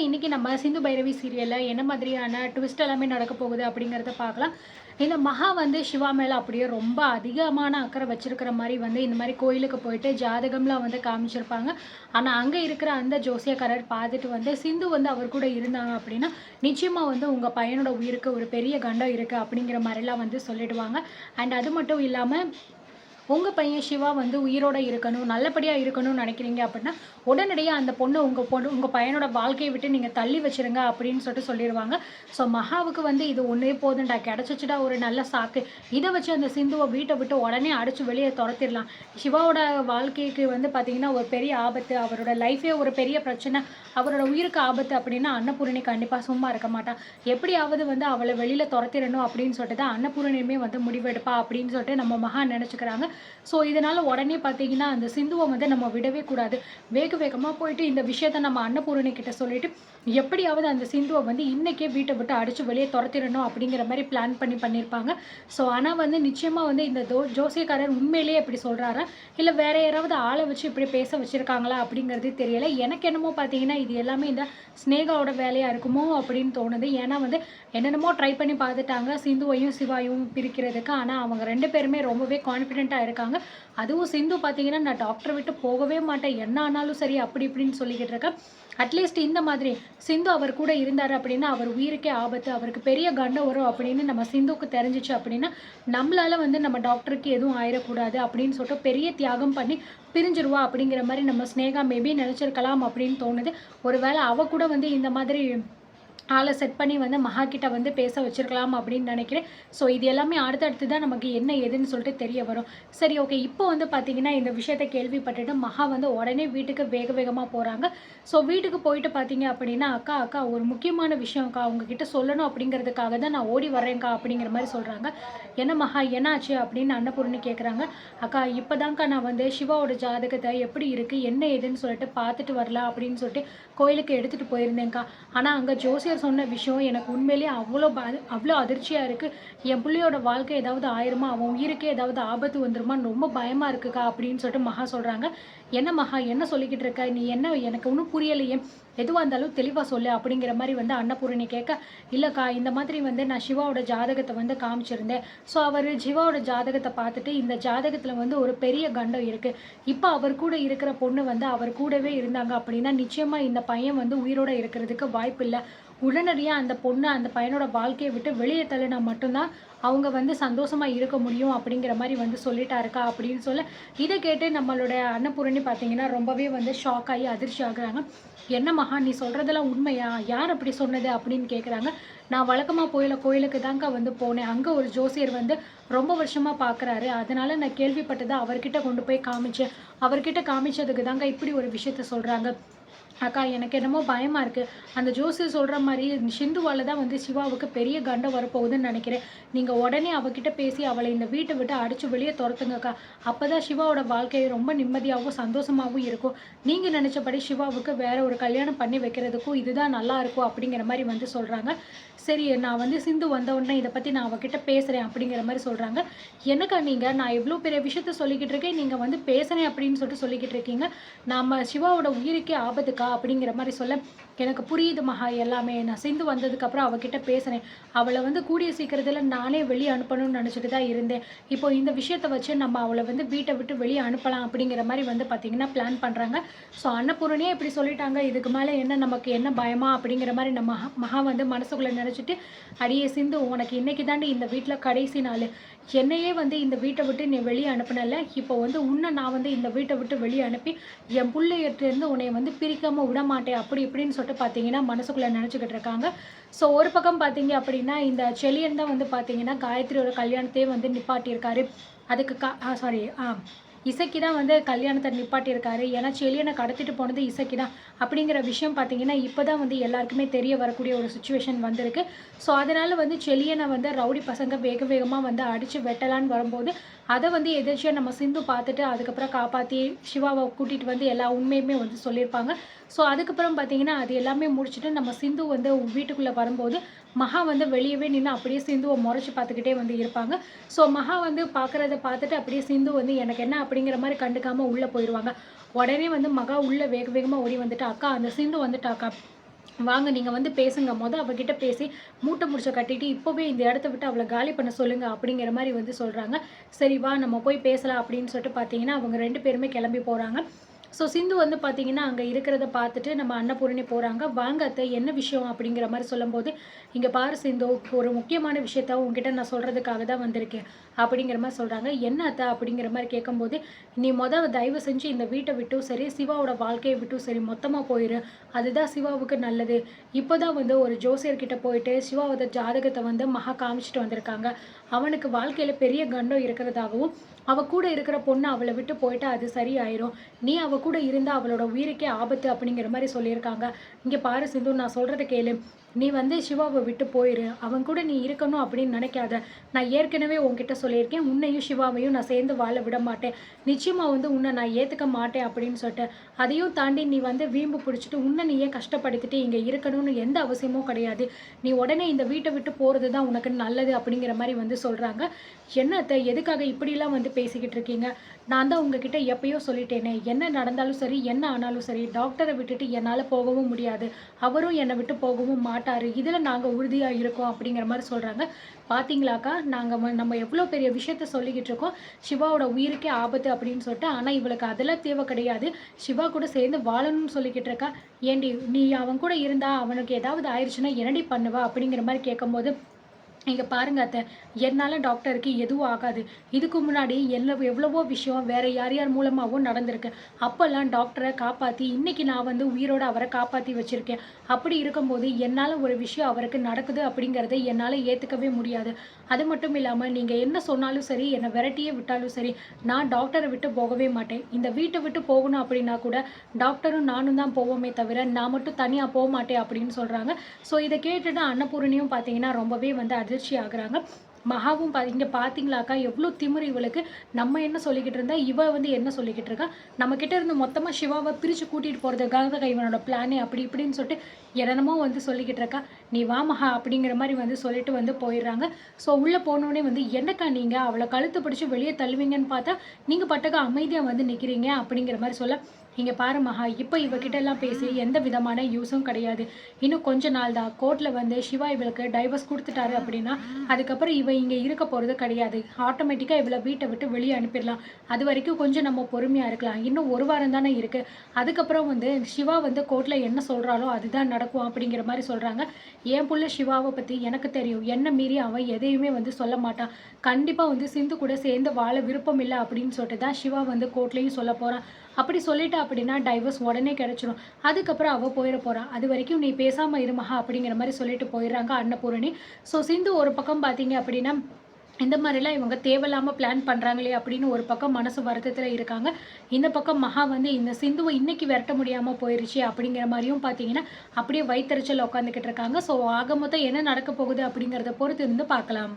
இன்னைக்கு நம்ம சிந்து பைரவி சீரியல்ல என்ன மாதிரியான ட்விஸ்ட் எல்லாமே நடக்க போகுது அப்படிங்கிறத பார்க்கலாம். இந்த மகா வந்து சிவா மேல அப்படியே ரொம்ப அதிகமான அக்கறை வச்சிருக்கிற மாரி வந்து இந்த மாரி கோயிலுக்கு போயிட்டு ஜாதகம்லாம் வந்து காமிச்சிருப்பாங்க. ஆனா அங்க இருக்கிற அந்த ஜோசியக்காரர் பார்த்துட்டு வந்து சிந்து வந்து அவர் கூட இருந்தாங்க அப்படின்னா, நிச்சயமா வந்து உங்க பையனோட உயிருக்கு ஒரு பெரிய கண்டம் இருக்கு அப்படிங்கிற மாரிலாம் வந்து சொல்லிடுவாங்க. அண்ட் அது மட்டும் இல்லாம உங்க பையன் சிவா வந்து உயிரோட இருக்கணும், நல்லபடியா இருக்கணும்னு நினைக்கிறீங்க அப்படின்னா, உடனடியா அந்த பொண்ணு உங்க பையனோட வாழ்க்கைய விட்டு நீங்க தள்ளி வச்சுருங்க அப்படின்னு சொல்லிருவாங்க. ஸோ மகாவுக்கு வந்து இது ஒண்ணே போதும்டா, கிடைச்சிச்சுடா ஒரு நல்ல சாக்கு. இத வச்சு அந்த சிந்துவ வீட்ட விட்டு உடனே அடிச்சு வெளிய தொரத்திரலாம். சிவாவோட வாழ்க்கைக்கு வந்து பார்த்தீங்கன்னா, ஒரு பெரிய ஆபத்து. அவரோட லைஃபே ஒரு பெரிய பிரச்சனை. அவரோட உயிருக்கு ஆபத்து அப்படின்னா, அன்னபூரணி கண்டிப்பா சும்மா இருக்க மாட்டா. எப்படியாவது வந்து அவள வெளியில தொரத்திரணும் அப்படின்னு சொல்லிட்டு தான் அன்னபூரணியுமே வந்து முடிவெடுப்பா அப்படின்னு சொல்லிட்டு நம்ம மகா நினைச்சுக்கிறாங்க. ஸோ இதனால உடனே பார்த்தீங்கன்னா, அந்த சிந்துவ வந்து நம்ம விடவே கூடாது. வேக வேகமா போயிட்டு இந்த விஷயத்த நம்ம அன்னபூரணி கிட்ட சொல்லிட்டு, எப்படியாவது அந்த சிந்துவ வந்து இன்னைக்கே வீட்ட விட்டு அடிச்சு வெளிய தொரத்திரணும் அப்படிங்கிற மாரி பிளான் பண்ணியிருப்பாங்க. ஸோ ஆனா வந்து நிச்சயமா வந்து இந்த ஜோசியக்காரர் உண்மையிலேயே இப்படி சொல்றாரா? இல்ல வேற யாராவது ஆள வச்சு இப்படி பேச வச்சிருக்காங்களா? அப்படிங்கிறது தெரியல. எனக்கு என்னமோ பார்த்தீங்கன்னா, இது எல்லாமே இந்த ஸ்னேகாவோட வேலையா இருக்குமோ அப்படின்னு தோணுது. ஏன்னா வந்து என்னென்னமோ ட்ரை பண்ணி பார்த்துட்டாங்க. சிந்துவையும், சிவாயும் பிரிக்கிறதுக்கு. ஆனா அவங்க 2 பேருமே ரொம்பவே கான்ஃபிடென்ட்டா இருக்காங்க. அதுவும் சிந்து பார்த்தீங்கன்னா, நான் டாக்டர விட்டு போகவே மாட்டேன். என்ன ஆனாலும் சரி அப்படி இப்படின்னு சொல்லிக்கிட்டு இருக்கா. அட்லீஸ்ட் இந்த மாதிரி சிந்து அவர் கூட இருந்தாரு அப்படின்னா, அவர் உயிருக்கே ஆபத்து. அவருக்கு பெரிய கண்டம் வரும் அப்படின்னு நம்ம சிந்துவுக்கு தெரிஞ்சுச்சு அப்படின்னா, நம்மளால வந்து நம்ம டாக்டருக்கு எதுவும் ஆயிறக்கூடாது அப்படின்னு சொல்லிட்டு பெரிய தியாகம் பண்ணி பிரிஞ்சிருவா அப்படிங்கிற மாரி நம்ம ஸ்னேகா மேபி நினைச்சிருக்கலாம் அப்படின்னு தோணுது. ஒருவேளை அவ கூட வந்து இந்த மாதிரி ஆள செட் பண்ணி வந்து மகா கிட்ட வந்து பேச வச்சிருக்கலாம் அப்படின்னு நினைக்கிறேன். ஸோ இது எல்லாமே அடுத்தடுத்து தான் நமக்கு என்ன ஏதுன்னு சொல்லிட்டு தெரிய வரும். சரி, ஓகே. இப்போ வந்து பார்த்தீங்கன்னா, இந்த விஷயத்த கேள்விப்பட்டுட்டு மகா வந்து உடனே வீட்டுக்கு வேக வேகமா போறாங்க. ஸோ வீட்டுக்கு போயிட்டு பார்த்தீங்க அப்படின்னா, "அக்கா, அக்கா ஒரு முக்கியமான விஷயம்க்கா. உங்ககிட்ட சொல்லணும் அப்படிங்கிறதுக்காக தான் நான் ஓடி வரேன்க்கா" அப்படிங்கிற மாரி சொல்றாங்க. "என்ன மகா, என்னாச்சு?" அப்படின்னு அன்னபூரணி கேட்குறாங்க. "அக்கா, இப்போதான்க்கா நான் வந்து சிவாவோட ஜாதகத்த எப்படி இருக்கு, என்ன ஏதுன்னு சொல்லிட்டு பார்த்துட்டு வரலாம் அப்படின்னு சொல்லிட்டு கோயிலுக்கு எடுத்துட்டு போயிருந்தேன்க்கா. ஆனா அங்க ஜோசியர் சொன்ன விஷயம் எனக்கு உண்மையிலேயே அவ்வளோ அதிர்ச்சியா இருக்கு. என் புள்ளையோட வாழ்க்கை ஏதாவது ஆயிருமா? அவன் உயிருக்கே ஏதாவது ஆபத்து வந்துருமான்னு ரொம்ப பயமா இருக்குக்கா" அப்படின்னு சொல்லிட்டு மகா சொல்றாங்க. "என்ன மகா, என்ன சொல்லிக்கிட்டு இருக்க? நீ என்ன, எனக்கு ஒன்றும் புரியலையே. எதுவா இருந்தாலும் தெளிவா சொல்லு" அப்படிங்கிற மாரி வந்து அன்னபூரணி கேட்க, "இல்லக்கா, இந்த மாதிரி வந்து நான் சிவாவோட ஜாதகத்த வந்து காமிச்சிருந்தேன். ஸோ அவரு சிவாவோட ஜாதகத்த பார்த்துட்டு, இந்த ஜாதகத்துல வந்து ஒரு பெரிய கண்டம் இருக்கு. இப்ப அவர் கூட இருக்கிற பொண்ணு வந்து அவர் கூடவே இருந்தாங்க அப்படின்னா, நிச்சயமா இந்த பையன் வந்து உயிரோட இருக்கிறதுக்கு வாய்ப்பில்ல. உடனடியா அந்த பொண்ணு அந்த பையனோட வாழ்க்கைய விட்டு வெளிய தள்ளுனா மட்டும் தான் அவங்க வந்து சந்தோஷமா இருக்க முடியும்" அப்படிங்கிற மாரி வந்து சொல்லிட்டாருக்கா அப்படின்னு சொல்ல, இத கேட்டு நம்மளோட அன்னபூரணி பார்த்தீங்கன்னா, ரொம்பவே வந்து ஷாக் ஆகி அதிர்ச்சி ஆகுறாங்க. "என்ன மகா, நீ சொல்றதெல்லாம் உண்மையா? யார் அப்படி சொன்னது?" அப்படின்னு கேட்குறாங்க. "நான் வழக்கமா கோயிலுக்கு தான்க்கா வந்து போனேன். அங்க ஒரு ஜோசியர் வந்து ரொம்ப வருஷமா பார்க்குறாரு. அதனால நான் கேள்விப்பட்டத அவர்கிட்ட கொண்டு போய் காமிச்சேன். அவர்கிட்ட காமிச்சதுக்கு தான்க்கா இப்படி ஒரு விஷயத்த சொல்றாங்க. அக்கா, எனக்கு என்னமோ பயமா இருக்கு. அந்த ஜோசியர் சொல்ற மாரி சிந்துவால தான் வந்து சிவாவுக்கு பெரிய கண்டம் வரப்போகுதுன்னு நினைக்கிறேன். நீங்க உடனே அவகிட்ட பேசி அவள இந்த வீட்ட விட்டு அடிச்சு வெளிய தொரத்துங்கக்கா. அப்பதான் சிவாவோட வாழ்க்கை ரொம்ப நிம்மதியாவும், சந்தோஷமாவும் இருக்கும். நீங்க நினைச்சபடி சிவாவுக்கு வேற ஒரு கல்யாணம் பண்ணி வைக்கிறதுக்கும் இதுதான் நல்லா இருக்கும்" அப்படிங்கிற மாரி வந்து சொல்றாங்க. "சரி, நான் வந்து சிந்து வந்த உடனே இத பத்தி நான் அவகிட்ட பேசுறேன்" அப்படிங்கிற மாரி சொல்றாங்க. "என்னக்கா நீங்க, நான் இவ்ளோ பெரிய விஷயத்த சொல்லிக்கிட்டு இருக்கேன். நீங்க வந்து பேசுறேன் அப்படின்னு சொல்லிக்கிட்டு இருக்கீங்க. நம்ம சிவாவோட உயிருக்கே ஆபத்துக்கா" அப்படிங்கிற மாரி சொல்ல, "எனக்கு புரியுது மகா எல்லாமே. நான் சிந்து வந்ததுக்கப்புறம் அவகிட்ட பேசுறேன். அவள வந்து கூடிய சீக்கிரத்தில நானே வெளிய அனுப்பணும்னு நினச்சிட்டு தான் இருந்தேன். இப்போ இந்த விஷயத்த வச்சு நம்ம அவள வந்து வீட்ட விட்டு வெளிய அனுப்பலாம்" அப்படிங்கிற மாரி வந்து பார்த்தீங்கன்னா பிளான் பண்றாங்க. ஸோ அன்னபூரணியே இப்படி சொல்லிட்டாங்க. இதுக்கு மேல என்ன, நமக்கு என்ன பயமா அப்படிங்கிற மாரி நம்ம மகா வந்து மனசுக்குள்ள நினச்சிட்டு, "அடியே சிந்து, உனக்கு இன்னைக்கு தாண்டி இந்த வீட்ல கடைசி நாளு. என்னையே வந்து இந்த வீட்ட விட்டு நீ வெளிய அனுப்புனல்ல. இப்போ வந்து உன்ன நான் வந்து இந்த வீட்ட விட்டு வெளிய அனுப்பி, என் புள்ளையிட்டருந்து உன்னைய வந்து பிரிக்காம விடமாட்டேன்" அப்படி இப்படின்னு சொல்லிட்டு பார்த்தீங்கன்னா மனசுக்குள்ள நினச்சுக்கிட்டு இருக்காங்க. ஸோ ஒரு பக்கம் பார்த்தீங்க அப்படின்னா, இந்த செழியன் தான் வந்து பார்த்தீங்கன்னா காயத்ரியோட கல்யாணத்தையே வந்து நிப்பாட்டியிருக்காரு. அதுக்கு சாரி, இசக்கி தான் வந்து கல்யாணத்த நிப்பாட்டியிருக்காரு. ஏன்னா செழியன கடத்திட்டு போனது இசக்கி தான். அப்படிங்கிற விஷயம் பார்த்தீங்கன்னா, இப்போ தான் வந்து எல்லாருக்குமே தெரிய வரக்கூடிய ஒரு சிச்சுவேஷன் வந்திருக்கு. ஸோ அதனால வந்து செழியன வந்து ரவுடி பசங்க வேக வேகமா வந்து அடிச்சு வெட்டலான்னு வரும்போது, அத வந்து எதேர்ச்சியா நம்ம சிந்து பார்த்துட்டு, அதுக்கப்புறம் காப்பாத்தி சிவாவ கூட்டிட்டு வந்து எல்லா உண்மையுமே வந்து சொல்லியிருப்பாங்க. ஸோ அதுக்கப்புறம் பார்த்தீங்கன்னா, அது எல்லாமே முடிச்சுட்டு நம்ம சிந்து வந்து வீட்டுக்குள்ள வரும்போது, மகா வந்து வெளியவே நின்னு அப்படியே சிந்துவ மொறச்சு பார்த்துக்கிட்டே வந்து இருப்பாங்க. ஸோ மகா வந்து பார்க்குறத பார்த்துட்டு அப்படியே சிந்து வந்து எனக்கு என்ன அப்படிங்கிற மாரி கண்டுக்காம உள்ள போயிருவாங்க. உடனே வந்து மகா உள்ள வேக வேகமா ஓடி வந்துட்டு, "அக்கா, அந்த சிந்து வந்துட்டாக்கா. வாங்க நீங்க வந்து பேசுங்க. அவகிட்ட பேசி மூட்டை முடிச்ச கட்டிட்டு இப்பவே இந்த இடத்த விட்டு அவள காலி பண்ண சொல்லுங்க அப்படிங்கிற மாரி வந்து சொல்றாங்க. சரி வா நம்ம போய் பேசலாம் அப்படின்னு சொல்லிட்டு பார்த்தீங்கன்னா, அவங்க 2 பேருமே கிளம்பி போறாங்க. சிந்து வந்து பார்த்தீங்கன்னா, அங்க இருக்கிறத பார்த்துட்டு நம்ம அன்னபூரணி போறாங்க. "வாங்க அத்தை என்ன விஷயம்?" அப்படிங்கிற மாரி சொல்லும்போது, "இங்க பாரு சிந்து, ஒரு முக்கியமான விஷயத்த உன்கிட்ட நான் சொல்றதுக்காக தான் வந்திருக்கேன்." அப்படிங்கிற மாரி சொல்றாங்க. "என்ன அத்தை?" அப்படிங்கிற மாரி கேட்கும்போது, "நீ தயவு செஞ்சு இந்த வீட்ட விட்டும் சரி, சிவாவோட வாழ்க்கைய விட்டும் சரி மொத்தமா போயிரு. அதுதான் சிவாவுக்கு நல்லது. இப்போ தான் வந்து ஒரு ஜோசியர்கிட்ட போயிட்டு சிவாவோட ஜாதகத்த வந்து மகா காமிச்சுட்டு வந்திருக்காங்க. அவனுக்கு வாழ்க்கையில பெரிய கண்டம் இருக்கிறதாகவும், அவ கூட இருக்கிற பொண்ணு அவள விட்டு போயிட்டா அது சரியாயிரும். நீ அவ கூட இருந்தா அவளோட உயிருக்கே ஆபத்து அப்படிங்கிற மாரி சொல்லியிருக்காங்க. இங்க பாரு சிந்து நான் சொல்றத கேளு. நீ வந்து சிவாவ விட்டு போயிரு. அவன் கூட நீ இருக்கணும் அப்படின்னு நினைக்காத. நான் ஏற்கனவே உன்கிட்ட சொல்லியிருக்கேன். உன்னையும் சிவாவையும் நான் சேர்ந்து வாழ விட மாட்டேன். நிச்சயமா வந்து உன்ன நான் ஏத்துக்க மாட்டேன் அப்படின்னு சொல்லிட்டு. அதையும் தாண்டி நீ வந்து வீம்பு பிடிச்சிட்டு உன்ன நீயே கஷ்டப்படுத்திட்டு இங்க இருக்கணும்னு எந்த அவசியமும் கிடையாது. நீ உடனே இந்த வீட்ட விட்டு போறது தான் உனக்கு நல்லது அப்படிங்கிற மாரி வந்து சொல்றாங்க. என்ன அத்த எதுக்காக இப்படிலாம் வந்து பேசிக்கிட்டு இருக்கீங்க? நான் தான் உங்ககிட்ட எப்பயோ சொல்லிட்டேனே. என்ன நடந்தாலும் சரி, என்ன ஆனாலும் சரி, டாக்டர விட்டுட்டு என்னால போகவும் முடியாது. அவரும் என்ன விட்டு போகவும் மாட்டாரு. இதுல நாங்க உறுதியா இருக்கோம் அப்படிங்கிற மாரி சொல்றாங்க. பாத்தீங்களாக்கா, நாங்க நம்ம எவ்ளோ பெரிய விஷயத்த சொல்லிக்கிட்டு இருக்கோம். சிவாவோட உயிருக்கே ஆபத்து அப்படின்னு சொல்லிட்டு. ஆனா இவளுக்கு அதெல்லாம் தேவை கிடையாது. சிவா கூட சேர்ந்து வாழணும்னு சொல்லிக்கிட்டு இருக்கா. ஏன்டி நீ அவன் கூட இருந்தா அவனுக்கு ஏதாவது ஆயிருச்சுன்னா என்னடி பண்ணுவ? அப்படிங்கிற மாரி கேட்கும்போது, இங்க பாருங்க அத்த, என்னால டாக்டருக்கு எதுவும் ஆகாது. இதுக்கு முன்னாடி எவ்வளவோ விஷயம் வேற யார் யார் மூலமாவும் நடந்திருக்கு. அப்பல்லாம் டாக்டர காப்பாத்தி, இன்னைக்கு நான் வந்து உயிரோட அவர காப்பாத்தி வச்சிருக்கேன். அப்படி இருக்கும்போது, என்னால ஒரு விஷயம் அவருக்கு நடக்குது அப்படிங்கிறத என்னால ஏத்துக்கவே முடியாது. அது மட்டும் இல்லாம, நீங்க என்ன சொன்னாலும் சரி, என்ன விரட்டியே விட்டாலும் சரி, நான் டாக்டர விட்டு போகவே மாட்டேன். இந்த வீட்ட விட்டு போகணும் அப்படின்னா கூட, டாக்டரும் நானும் தான் போவோமே தவிர, நான் மட்டும் தனியா போமாட்டேன் அப்படின்னு சொல்றாங்க. இத கேட்டுட்டு அன்னபூரணியும் பார்த்தீங்கன்னா, ரொம்பவே வந்து அதிர்ச்சி ஆகுறாங்க. மகாவும் இங்க பார்த்தீங்களாக்கா, எவ்ளோ திமிரு இவளுக்கு. நம்ம என்ன சொல்லிக்கிட்டு இருந்தா, இவ வந்து என்ன சொல்லிக்கிட்டு இருக்கா. நம்ம கிட்ட இருந்து மொத்தமா சிவாவ பிரிச்சு கூட்டிட்டு போறதுக்காக தான் இவனோட பிளானே அப்படி இப்படின்னு சொல்லிட்டு என்னென்னமோ வந்து சொல்லிக்கிட்டு இருக்கா. "நீ வா மகா" அப்படிங்கிற மாரி வந்து சொல்லிட்டு வந்து போயிடுறாங்க. உள்ள போனோனே வந்து, "என்னக்கா நீங்க அவள கழுத்த பிடிச்சு வெளிய தள்ளுவீங்கன்னு பார்த்தா, நீங்க பாட்டுக்கு அமைதியா வந்து நிக்கிறீங்க" அப்படிங்கிற மாரி சொல்ல, "இங்க பாரு மகா, இப்ப இவகிட்டலாம் பேசி எந்த விதமான யூஸும் கிடையாது. இன்னும் கொஞ்ச நாள் தான். கோர்ட்ல வந்து சிவா இவளுக்கு டைவர்ஸ் குடுத்துட்டாரு அப்படின்னா, அதுக்கப்புறம் இவ இங்க இருக்க போறது கிடையாது. ஆட்டோமேட்டிக்கா இவள வீட்ட விட்டு வெளிய அனுப்பிடலாம். அதுவரைக்கும் கொஞ்சம் நம்ம பொறுமையா இருக்கலாம். இன்னும் 1 வாரம் தானே இருக்கு. அதுக்கப்புறம் வந்து சிவா வந்து கோர்ட்ல என்ன சொல்றாளோ அதுதான் நடக்கும்" அப்படிங்கிற மாரி சொல்றாங்க. என் புள்ள சிவாவ பத்தி எனக்கு தெரியும். என்ன மீறி அவன் எதையுமே வந்து சொல்ல மாட்டான். கண்டிப்பா வந்து சிந்து கூட சேர்ந்து வாழ விருப்பம் இல்ல அப்படின்னு சொல்லிட்டு தான் சிவா வந்து கோர்ட்லயும் சொல்லப் போறான். அப்படி சொல்லிட்டா அப்படின்னா டைவர்ஸ் உடனே கிடைச்சிரும். அதுக்கப்புறம் அவ போயிற போறா. அதுவரைக்கும் நீ பேசாம இரு மகா அப்படிங்கிற மாரி சொல்லிட்டு போயிடுறாங்க அன்னபூரணி. சிந்து ஒரு பக்கம் பார்த்தீங்க அப்படின்னா, இந்த மாரிலாம் இவங்க தேவையில்லாம பிளான் பண்றாங்களே அப்படின்னு ஒரு பக்கம் மனசு வருத்தத்துல இருக்காங்க. இந்த பக்கம் மகா வந்து இந்த சிந்துவ இன்னைக்கு விரட்ட முடியாம போயிருச்சே அப்படிங்கிற மாரியும் பார்த்தீங்கன்னா, அப்படியே வயித்தெரிச்சல்ல உட்காந்துக்கிட்டு இருக்காங்க. ஆக மொத்தம் என்ன நடக்க போகுது அப்படிங்கிறத பொறுத்து இருந்து பார்க்கலாம்.